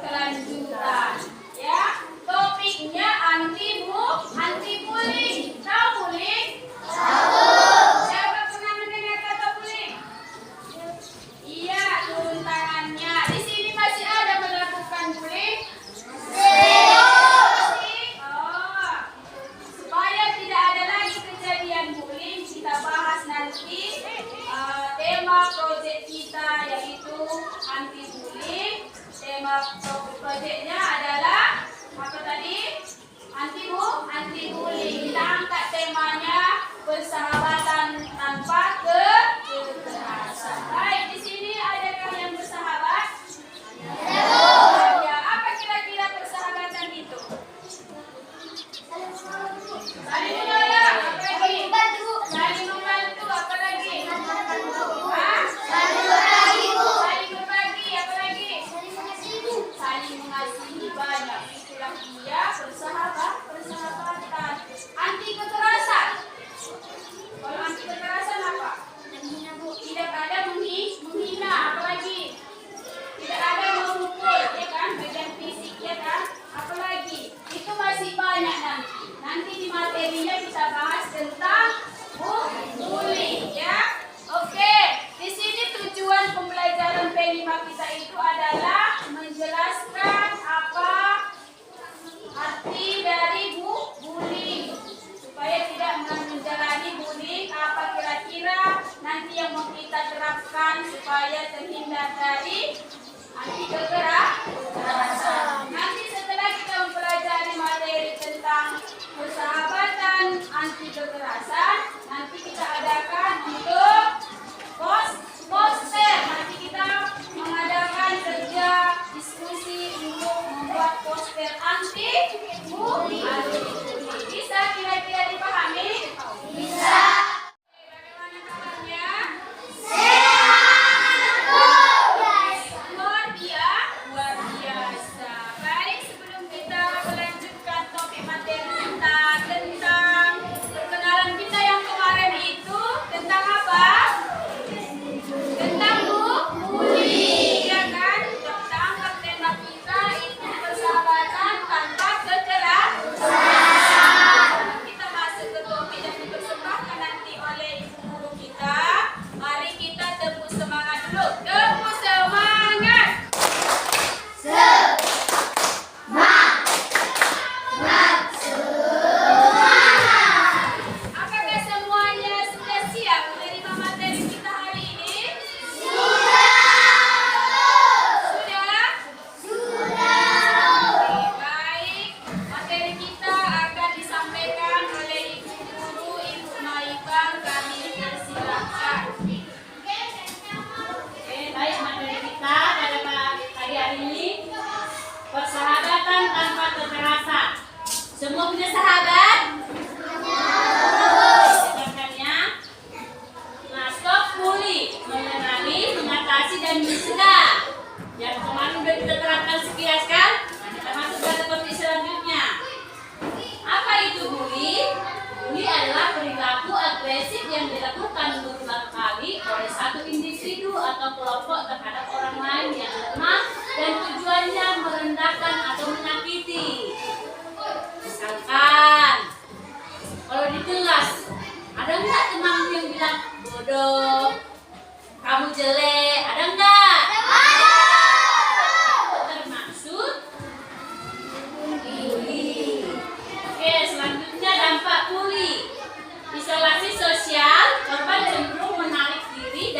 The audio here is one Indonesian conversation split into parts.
berkelanjutan. Ya, topiknya anti bullying. Tahu bullying? Siapa pernah mendengar kata bullying? Iya, turun tangannya. Di sini masih ada melakukan bullying? Supaya tidak ada lagi kejadian bullying, kita bahas nanti tema proyek kita yaitu anti bullying. Tema proyeknya adalah apa tadi? Anti bullying. Kita angkat temanya persahabatan tanpa kekerasan. Baik, di sini adakah yang bersahabat? Ya, apa kira-kira persahabatan itu? Saling menolong, apa lagi? Saling membantu, apa lagi? Saling berbagi, apa lagi? Saling mengasihi, banyak. Itulah dia persahabatan. Anti kekerasan. Kalau anti kekerasan apa? Tidak ada menghina, apa lagi? Tidak ada memukul, ya kan? Bagian fisik, ya kan? Apalagi itu masih banyak nanti. Nanti di materinya kita bahas tentang bullying, ya. Oke, di sini tujuan pembelajaran P5 kita itu adalah menjelaskan apa arti dari bullying supaya tidak menjalani bullying. Apa kira-kira nanti yang mau kita terapkan supaya terhindar dari anti kekerasan. Nanti setelah kita mempelajari materi tentang persahabatan anti kekerasan, nanti kita adakan untuk poster. Nanti kita mengadakan kerja diskusi untuk membuat poster anti bullying. Bisa kira-kira dipahami? Bisa. Bagaimana kabarnya? Luar biasa. Baik, sebelum kita melanjutkan topik materi tentang perkenalan kita yang kemarin itu tentang apa? Tentang bullying, ya kan? Kita angkat tema kita itu persahabatan tanpa kekerasan. Kita masuk ke topik yang dipersembahkan nanti oleh ibu guru kita. Mari kita tepuk semangat dulu. Tepuk semangat. Apakah semuanya sudah siap menerima materi kita hari ini? Sudah? Oke, baik. Materi kita akan disampaikan oleh ibu guru, Ibu Maibang. Kami persilakan. Oke, baik, materi kita pada pagi hari ini persahabatan tanpa kekerasan. Semua punya sahabat? Silakan ya. Nah, stop bully, mengenali, mengatasi dan mencegah. Yang kemarin sudah kita terapkan sekilas kan? Kita masuk pada topik selanjutnya. Apa itu bully? Bully adalah perilaku agresif yang dilakukan berulang kali oleh satu individu atau kelompok terhadap orang lain yang lemah dan tujuannya merendahkan atau menyakiti. Misalkan, kalau di kelas ada nggak teman yang bilang bodoh, kamu jelek, ada nggak? Termaksud bully. Oke, selanjutnya dampak bully. Isolasi sosial, korban cenderung menarik diri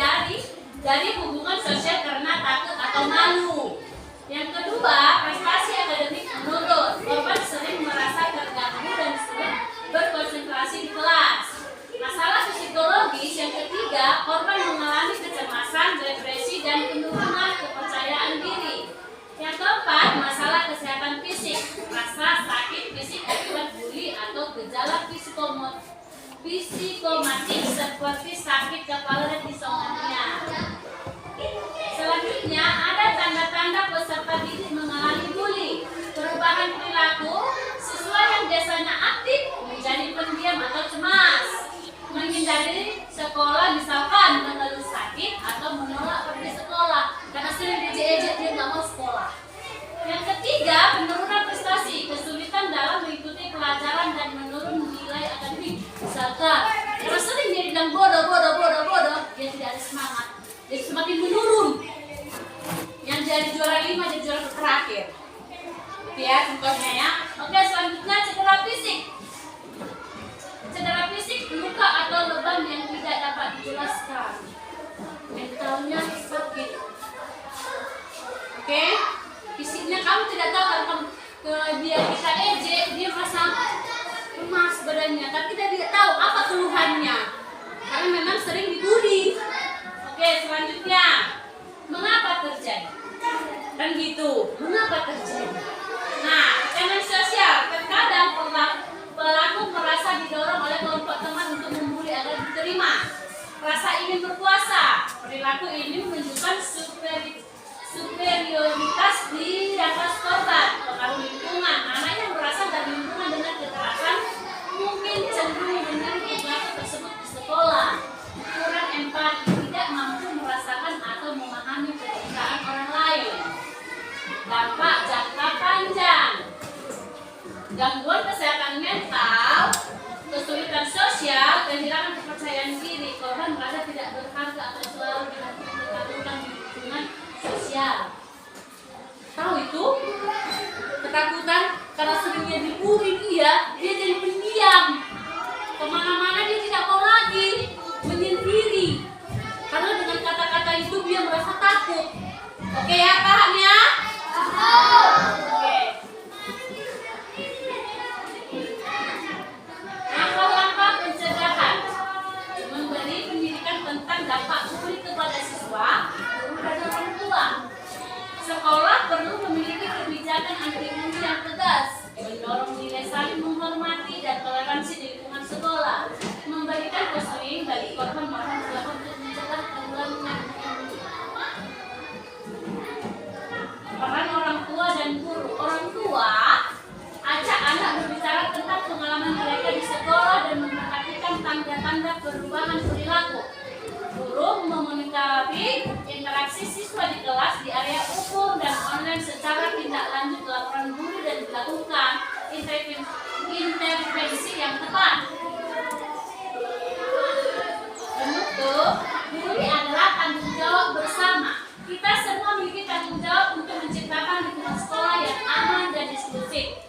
dari hubungan sosial karena takut atau malu. Yang kedua, prestasi akademik menurun. Korban sering merasa terganggu dan sulit berkonsentrasi di kelas. Masalah psikologis yang ketiga, korban mengalami kecemasan, depresi, dan penurunan kepercayaan diri. Yang keempat, masalah kesehatan fisik, rasa sakit fisik akibat bully atau gejala psikomatik seperti sakit kepala dan insomnia. Selanjutnya, ada tanda-tanda peserta didik mengalami bully. Perubahan perilaku, siswa yang biasanya aktif menjadi pendiam atau cemas. Menghindari sekolah, misalkan mengeluh sakit atau menolak pergi sekolah karena sering diejek dia nggak mau sekolah. Yang sering dibully. Oke, selanjutnya, mengapa terjadi? Kan gitu, mengapa terjadi? Nah, tekanan sosial. Terkadang pelaku merasa didorong oleh kelompok teman untuk membuli agar diterima. Rasa ingin berkuasa. Perilaku ini menunjukkan superioritas di atas korban. Pengaruh lingkungan. Anak yang berasal dari lingkungan dengan kekerasan mungkin cenderung mendengar perilaku tersebut di sekolah. Kurang empati, tidak mampu merasakan atau memahami penderitaan orang lain. Dampak jangka panjang. Gangguan kesehatan mental, kesulitan sosial, kehilangan kepercayaan diri. Korban merasa tidak berharga atau selalu dikatakan di lingkungan sosial. Tahu itu? Ketakutan karena seringnya dibully dia jadi pendiam. Kemana-mana dia tidak mau lagi menyendiri. Karena dengan kata-kata itu dia merasa takut. Oke ya, paham ya? Oke. Langkah-langkah pencegahan. Memberi pendidikan tentang dampak bully kepada siswa, guru dan orang tua. Sekolah perlu memiliki kebijakan anti bully yang tegas, mendorong nilai saling menghormati dan toleransi di lingkungan sekolah, memberikan konseling bagi korban maupun pelaku untuk mencegah pengulangan. Peran orang tua dan guru. Orang tua ajak anak berbicara tentang pengalaman mereka di sekolah dan memperhatikan tanda-tanda perubahan perilaku. Guru memonitoring interaksi siswa di kelas di area ukur dan online secara tindak lanjut laporan guru dan dilakukan intervensi yang tepat. Penutup, bully adalah tanggung jawab bersama. Kita semua memiliki tanggung jawab untuk menciptakan lingkungan sekolah yang aman dan inklusif.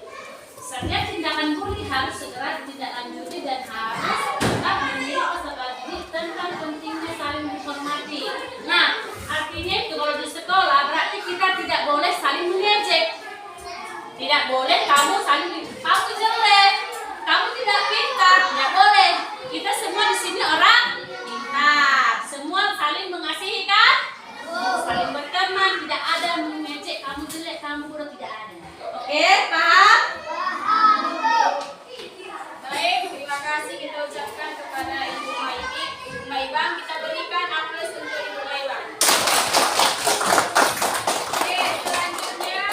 Setiap tindakan bully harus segera ditindaklanjuti dan harus tetap mendidik peserta didik tentang pentingnya saling menghormati. Nah, artinya itu kalau di sekolah berarti kita tidak boleh saling mengejek. Tidak boleh kamu jelek, kamu tidak pintar, tidak boleh. Kita semua di sini orang pintar, semua saling mengasihi kan? Saling berteman, tidak ada mengejek kamu jelek, kamu buruk, tidak ada. Oke, paham? Baik, terima kasih kita ucapkan kepada Ibu Maibang. Kita berikan aplaus untuk Ibu Maibang. Oke, selanjutnya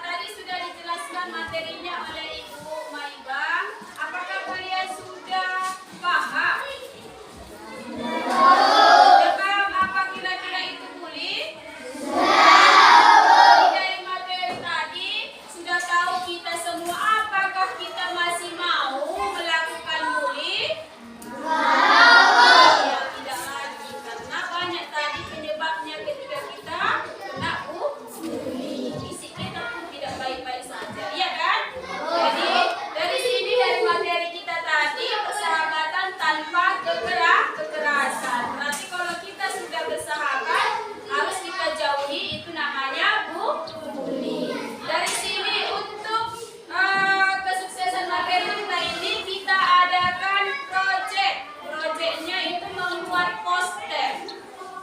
tadi sudah dijelaskan materinya oleh Ibu Maibang. Apakah kalian sudah paham? Sudah paham apa kira-kira itu bully? Dari materi tadi sudah tahu kita semua, apakah kita masih mau melakukan bully? Ya, tidak lagi, karena banyak tadi penyebabnya ketika kita kena bully. Fisik kita pun tidak baik-baik saja, iya kan? Jadi dari sini, dari materi kita tadi, persahabatan tanpa kekerasan. Berarti kalau kita sudah bersahabat, harus kita jauhi, itu namanya bully. Dari sini untuk kesuksesan materi kita ini, kita adakan project. Projectnya itu membuat poster.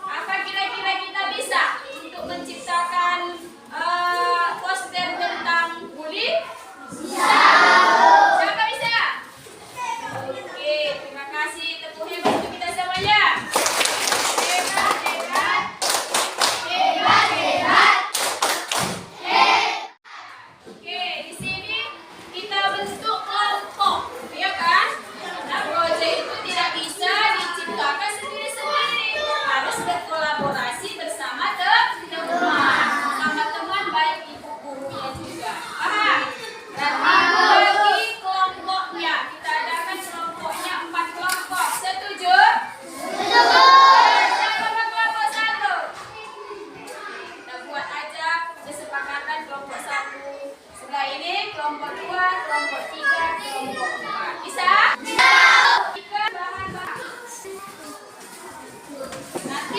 Apa kira-kira kita bisa untuk menciptakan poster tentang bully? Siapa bisa? Oke, terima kasih. Tepuk hebat untuk kita semuanya. Hebat, hebat. Hebat, hebat. Oke, di sini kita bentuk kelompok, ya kan? Nah, proyek itu tidak bisa diciptakan sendiri-sendiri, harus berkolaborasi bersama teman, sama teman baik ibu gurunya juga. Paham? Berarti bagi kelompoknya, kita adakan kelompoknya 4 kelompok. Setuju? Siapa kelompok 1? Kita buat aja kesepakatan kelompok 1. Sebelah ini kelompok 2, kelompok 3, kelompok 4. Bisa? Bisa. Bahan-bahan. Nanti